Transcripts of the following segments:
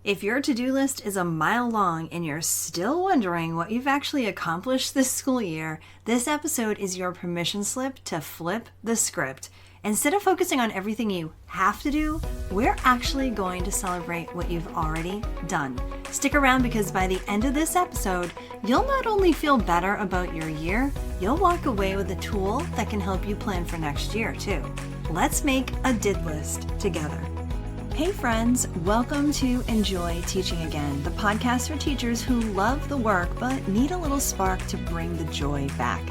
If your to-do list is a mile long and you're still wondering what you've actually accomplished this school year, this episode is your permission slip to flip the script. Instead of focusing on everything you have to do, we're actually going to celebrate what you've already done. Stick around because by the end of this episode, you'll not only feel better about your year, you'll walk away with a tool that can help you plan for next year too. Let's make a did list together. Hey friends, welcome to Enjoy Teaching Again, the podcast for teachers who love the work but need a little spark to bring the joy back.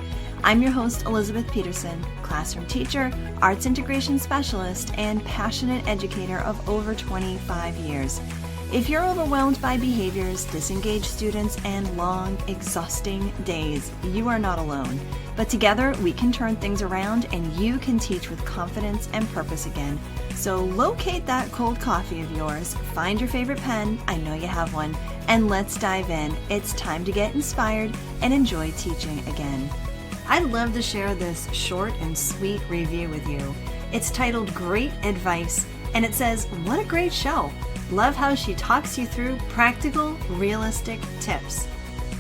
I'm your host, Elizabeth Peterson, classroom teacher, arts integration specialist, and passionate educator of over 25 years. If you're overwhelmed by behaviors, disengaged students, and long, exhausting days, you are not alone. But together, we can turn things around and you can teach with confidence and purpose again. So locate that cold coffee of yours, find your favorite pen, I know you have one, and let's dive in. It's time to get inspired and enjoy teaching again. I'd love to share this short and sweet review with you. It's titled Great Advice, and it says, "What a great show. Love how she talks you through practical, realistic tips."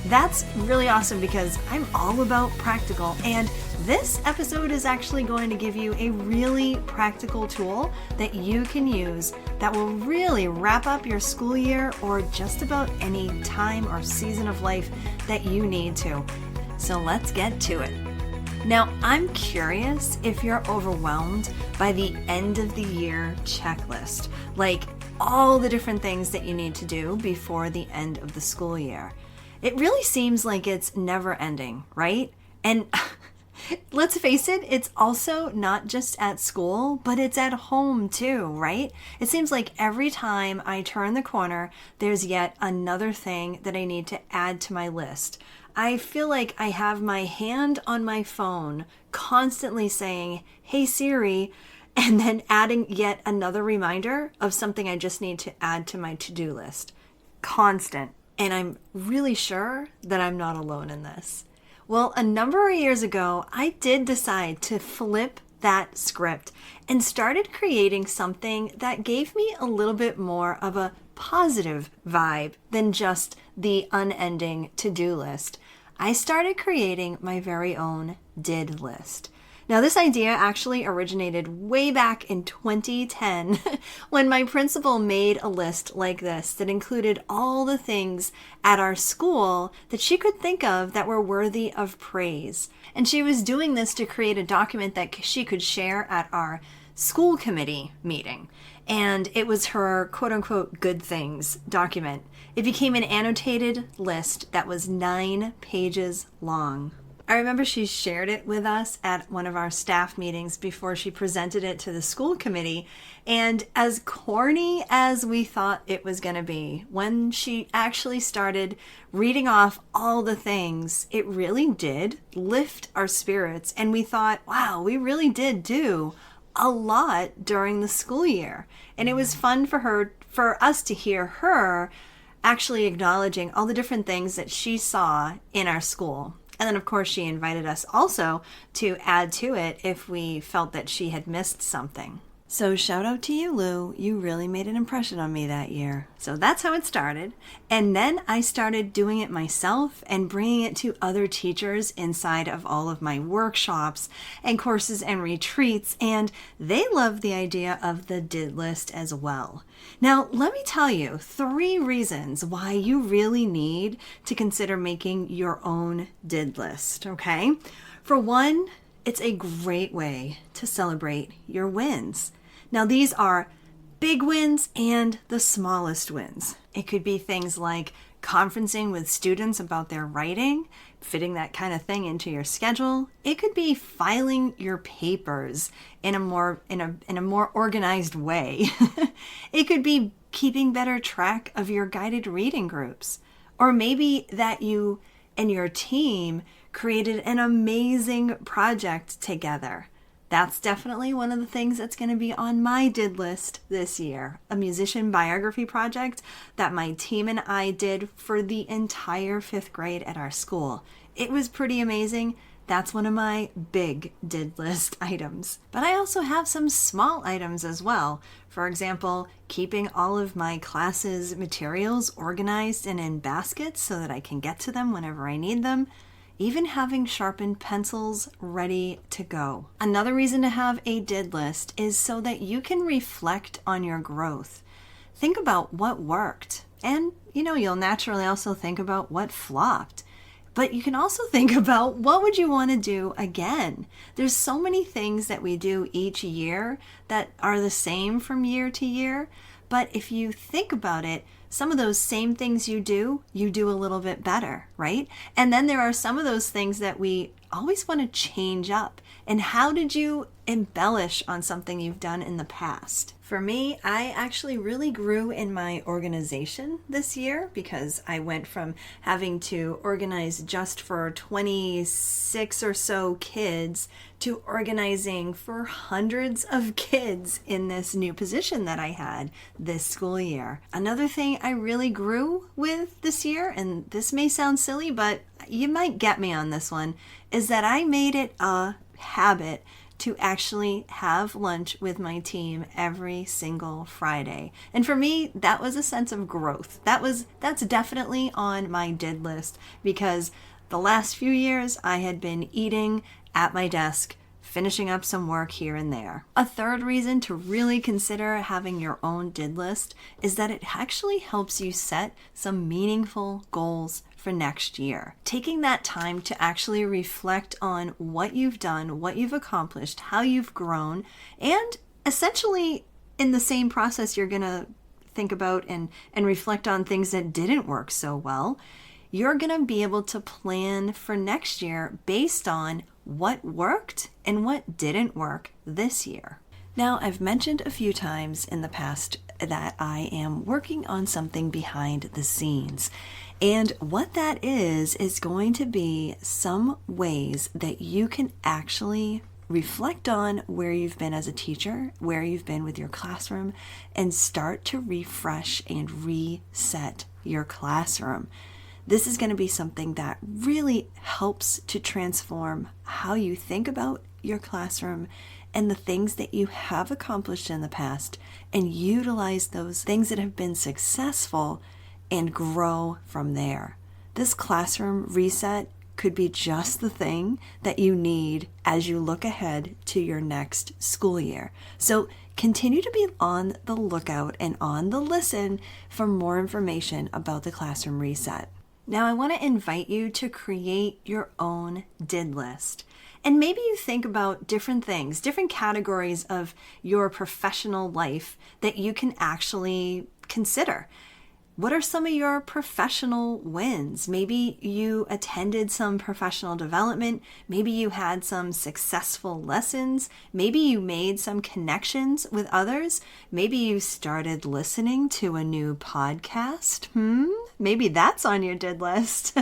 That's really awesome because I'm all about practical, and this episode is actually going to give you a really practical tool that you can use that will really wrap up your school year or just about any time or season of life that you need to. So let's get to it. Now, I'm curious if you're overwhelmed by the end of the year checklist, like all the different things that you need to do before the end of the school year. It really seems like it's never ending, right? And let's face it, it's also not just at school, but it's at home too, right? It seems like every time I turn the corner, there's yet another thing that I need to add to my list. I feel like I have my hand on my phone constantly saying, "Hey Siri," and then adding yet another reminder of something I just need to add to my to-do list. Constant. And I'm really sure that I'm not alone in this. Well, a number of years ago, I did decide to flip that script and started creating something that gave me a little bit more of a positive vibe than just the unending to-do list. I started creating my very own did list. Now, this idea actually originated way back in 2010 when my principal made a list like this that included all the things at our school that she could think of that were worthy of praise. And she was doing this to create a document that she could share at our school committee meeting. And it was her quote-unquote good things document. It became an annotated list that was 9 pages long. I remember she shared it with us at one of our staff meetings before she presented it to the school committee. And as corny as we thought it was going to be, when she actually started reading off all the things, it really did lift our spirits. And we thought, wow, we really did do a lot during the school year. And it was fun for us to hear her actually acknowledging all the different things that she saw in our school. And then, of course, she invited us also to add to it if we felt that she had missed something. So shout out to you, Lou. You really made an impression on me that year. So that's how it started. And then I started doing it myself and bringing it to other teachers inside of all of my workshops and courses and retreats. And they loved the idea of the did list as well. Now, let me tell you 3 reasons why you really need to consider making your own did list, okay? For one, it's a great way to celebrate your wins. Now, these are big wins and the smallest wins. It could be things like conferencing with students about their writing, fitting that kind of thing into your schedule. It could be filing your papers in a more organized way. It could be keeping better track of your guided reading groups. Or maybe that you and your team created an amazing project together. That's definitely one of the things that's going to be on my did list this year. A musician biography project that my team and I did for the entire 5th grade at our school. It was pretty amazing. That's one of my big did list items. But I also have some small items as well. For example, keeping all of my classes' materials organized and in baskets so that I can get to them whenever I need them. Even having sharpened pencils ready to go. Another reason to have a did list is so that you can reflect on your growth. Think about what worked. And, you'll naturally also think about what flopped. But you can also think about what would you want to do again? There's so many things that we do each year that are the same from year to year. But if you think about it, some of those same things you do a little bit better, right? And then there are some of those things that we always want to change up. And how did you embellish on something you've done in the past? For me, I actually really grew in my organization this year because I went from having to organize just for 26 or so kids to organizing for hundreds of kids in this new position that I had this school year. Another thing I really grew with this year, and this may sound silly, but you might get me on this one, is that I made it a habit to actually have lunch with my team every single Friday. And for me, that was a sense of growth. That's definitely on my did list because the last few years I had been eating at my desk, finishing up some work here and there. A third reason to really consider having your own did list is that it actually helps you set some meaningful goals for next year. Taking that time to actually reflect on what you've done, what you've accomplished, how you've grown, and essentially in the same process you're going to think about and reflect on things that didn't work so well. You're going to be able to plan for next year based on what worked and what didn't work this year. Now, I've mentioned a few times in the past that I am working on something behind the scenes. And what that is going to be some ways that you can actually reflect on where you've been as a teacher, where you've been with your classroom, and start to refresh and reset your classroom. This is going to be something that really helps to transform how you think about your classroom and the things that you have accomplished in the past and utilize those things that have been successful and grow from there. This classroom reset could be just the thing that you need as you look ahead to your next school year. So continue to be on the lookout and on the listen for more information about the classroom reset. Now, I want to invite you to create your own did list. And maybe you think about different things, different categories of your professional life that you can actually consider. What are some of your professional wins? Maybe you attended some professional development. Maybe you had some successful lessons. Maybe you made some connections with others. Maybe you started listening to a new podcast. Maybe that's on your did list.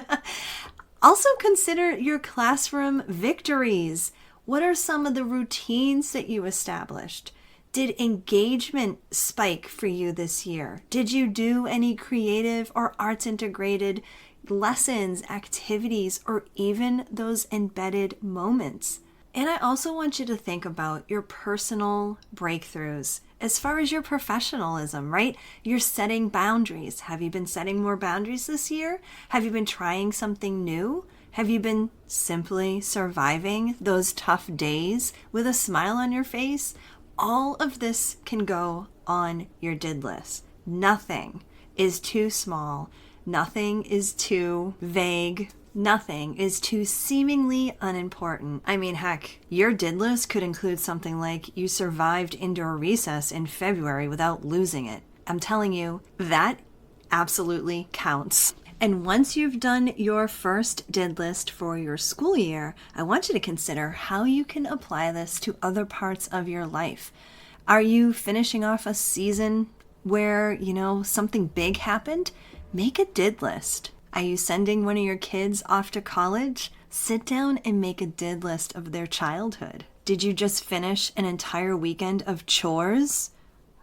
Also consider your classroom victories. What are some of the routines that you established? Did engagement spike for you this year? Did you do any creative or arts integrated lessons, activities, or even those embedded moments? And I also want you to think about your personal breakthroughs as far as your professionalism, right? You're setting boundaries. Have you been setting more boundaries this year? Have you been trying something new? Have you been simply surviving those tough days with a smile on your face? All of this can go on your did list. Nothing is too small. Nothing is too vague. Nothing is too seemingly unimportant. I mean, heck, your did list could include something like you survived indoor recess in February without losing it. I'm telling you, that absolutely counts. And once you've done your first did list for your school year, I want you to consider how you can apply this to other parts of your life. Are you finishing off a season where, something big happened? Make a did list. Are you sending one of your kids off to college? Sit down and make a did list of their childhood. Did you just finish an entire weekend of chores?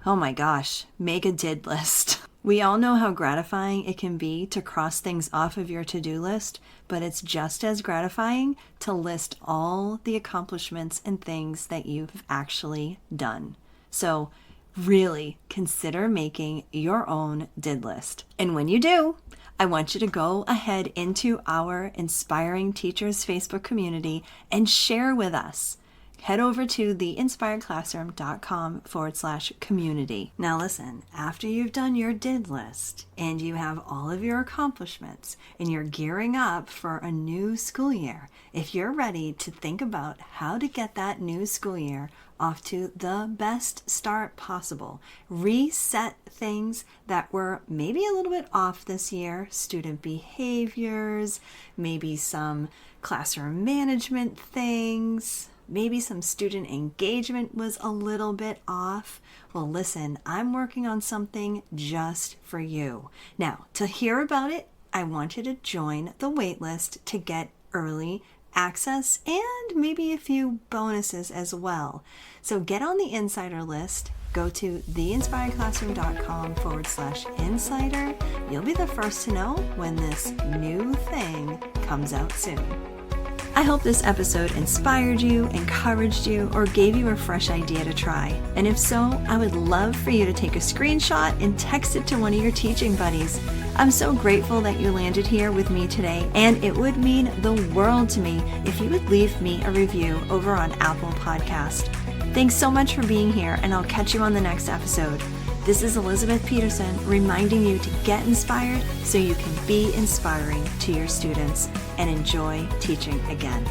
Oh my gosh, make a did list. We all know how gratifying it can be to cross things off of your to-do list, but it's just as gratifying to list all the accomplishments and things that you've actually done. So really consider making your own did list. And when you do, I want you to go ahead into our Inspiring Teachers Facebook community and share with us. Head over to theinspiredclassroom.com/community. Now listen, after you've done your did list and you have all of your accomplishments and you're gearing up for a new school year, if you're ready to think about how to get that new school year off to the best start possible, reset things that were maybe a little bit off this year, student behaviors, maybe some classroom management things, maybe some student engagement was a little bit off. Well, listen, I'm working on something just for you. Now, to hear about it, I want you to join the waitlist to get early access and maybe a few bonuses as well. So get on the insider list. Go to theinspiredclassroom.com/insider. You'll be the first to know when this new thing comes out soon. I hope this episode inspired you, encouraged you, or gave you a fresh idea to try. And if so, I would love for you to take a screenshot and text it to one of your teaching buddies. I'm so grateful that you landed here with me today, and it would mean the world to me if you would leave me a review over on Apple Podcast. Thanks so much for being here, and I'll catch you on the next episode. This is Elizabeth Peterson reminding you to get inspired so you can be inspiring to your students and enjoy teaching again.